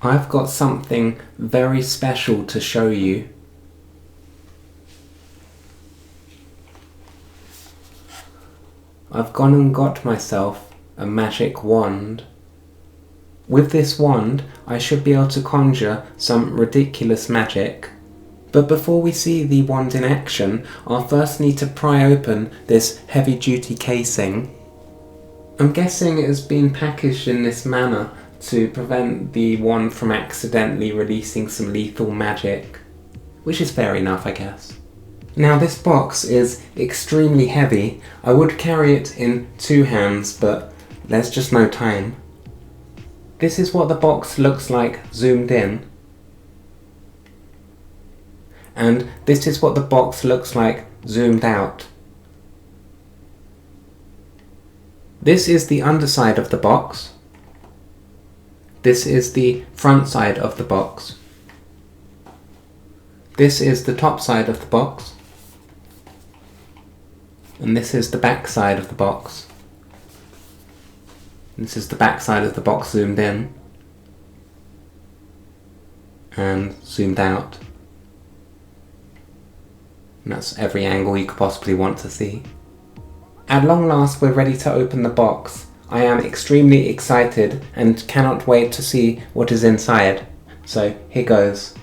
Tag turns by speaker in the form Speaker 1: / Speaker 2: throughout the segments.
Speaker 1: I've got something very special to show you. I've gone and got myself a magic wand. With this wand, I should be able to conjure some ridiculous magic. But before we see the wand in action, I'll first need to pry open this heavy-duty casing. I'm guessing it has been packaged in this manner to prevent the wand from accidentally releasing some lethal magic, which is fair enough, I guess. Now this box is extremely heavy. I would carry it in two hands, but there's just no time. This is what the box looks like zoomed in. And this is what the box looks like zoomed out. This is the underside of the box. This is the front side of the box. This is the top side of the box. And this is the back side of the box. This is the back side of the box zoomed in. And zoomed out. And that's every angle you could possibly want to see. At long last, we're ready to open the box. I am extremely excited and cannot wait to see what is inside. So here goes.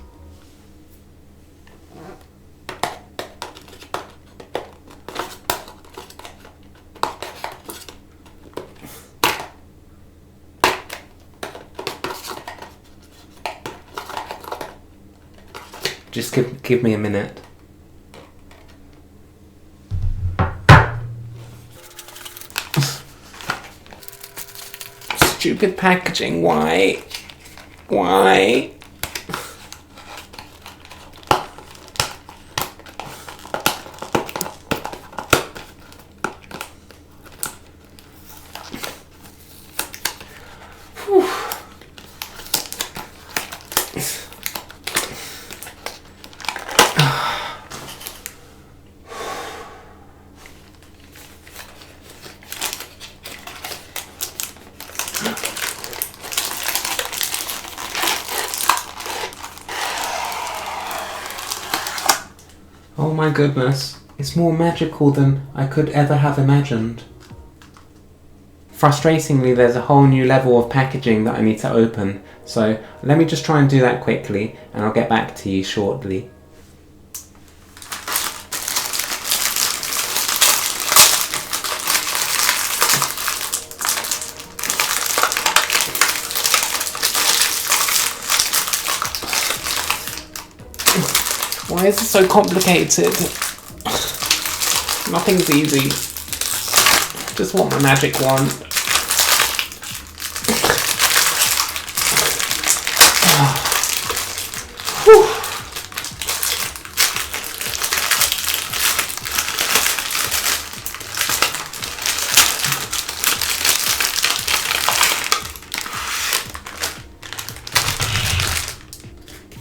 Speaker 1: Just give me a minute. Stupid packaging, why? Why? Oh my goodness, it's more magical than I could ever have imagined. Frustratingly, there's a whole new level of packaging that I need to open, so let me just try and do that quickly and I'll get back to you shortly. Why is it so complicated? Nothing's easy. Just want my magic wand.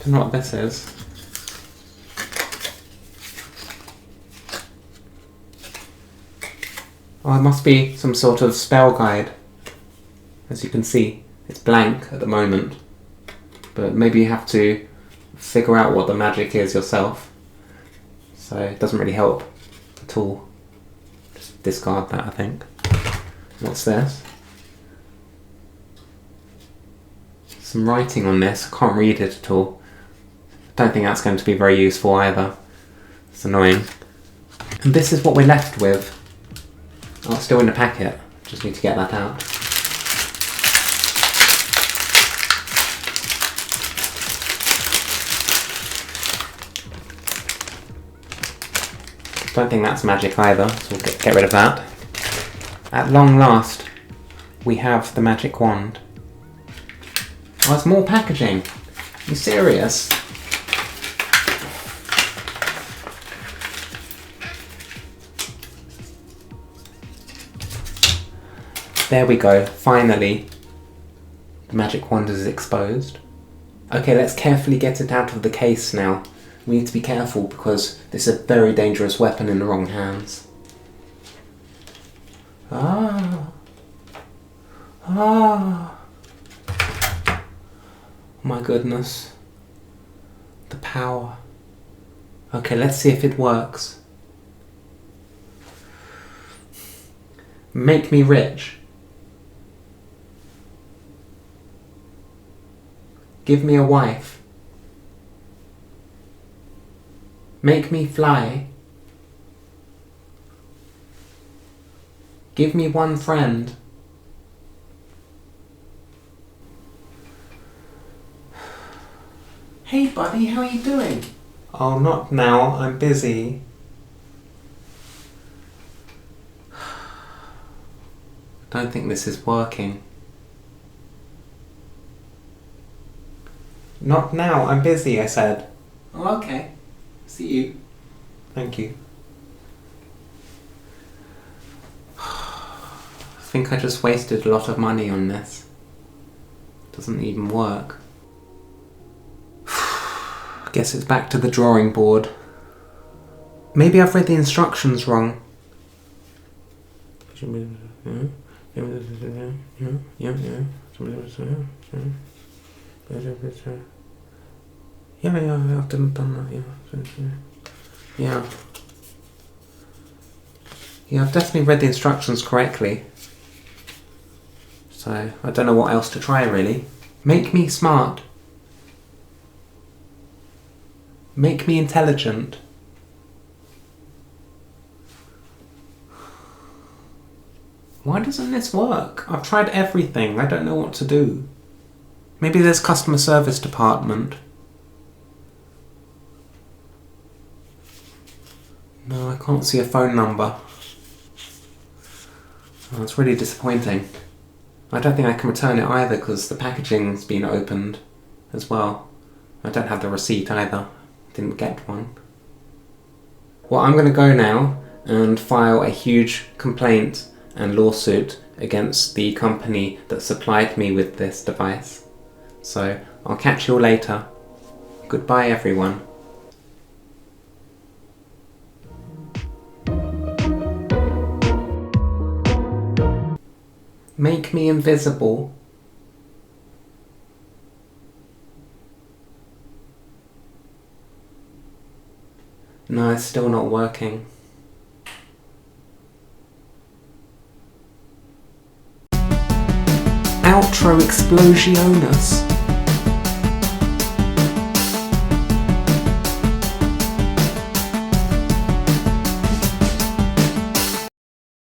Speaker 1: Don't know what this is. Oh, it must be some sort of spell guide. As you can see, it's blank at the moment. But maybe you have to figure out what the magic is yourself. So it doesn't really help at all. Just discard that, I think. What's this? Some writing on this. I can't read it at all. Don't think that's going to be very useful either. It's annoying. And this is what we're left with. Oh, it's still in the packet. Just need to get that out. Don't think that's magic either, so we'll get rid of that. At long last, we have the magic wand. Oh, it's more packaging. Are you serious? There we go, finally. The magic wand is exposed. Okay, let's carefully get it out of the case now. We need to be careful because this is a very dangerous weapon in the wrong hands. Ah. My goodness. The power. Okay, let's see if it works. Make me rich. Give me a wife. Make me fly. Give me one friend. Hey buddy, how are you doing? Oh, not now, I'm busy. Don't think this is working. Not now, I'm busy, I said. Oh, okay. See you. Thank you. I think I just wasted a lot of money on this. Doesn't even work. Guess it's back to the drawing board. Maybe I've read the instructions wrong. Yeah, I've done that, yeah. Yeah, I've definitely read the instructions correctly. So, I don't know what else to try, really. Make me smart. Make me intelligent. Why doesn't this work? I've tried everything. I don't know what to do. Maybe there's customer service department. No, I can't see a phone number. Oh, it's really disappointing. I don't think I can return it either because the packaging's been opened as well. I don't have the receipt either. Didn't get one. Well, I'm going to go now and file a huge complaint and lawsuit against the company that supplied me with this device. So, I'll catch you all later. Goodbye, everyone. Make me invisible. No, it's still not working. Outro Explosionis.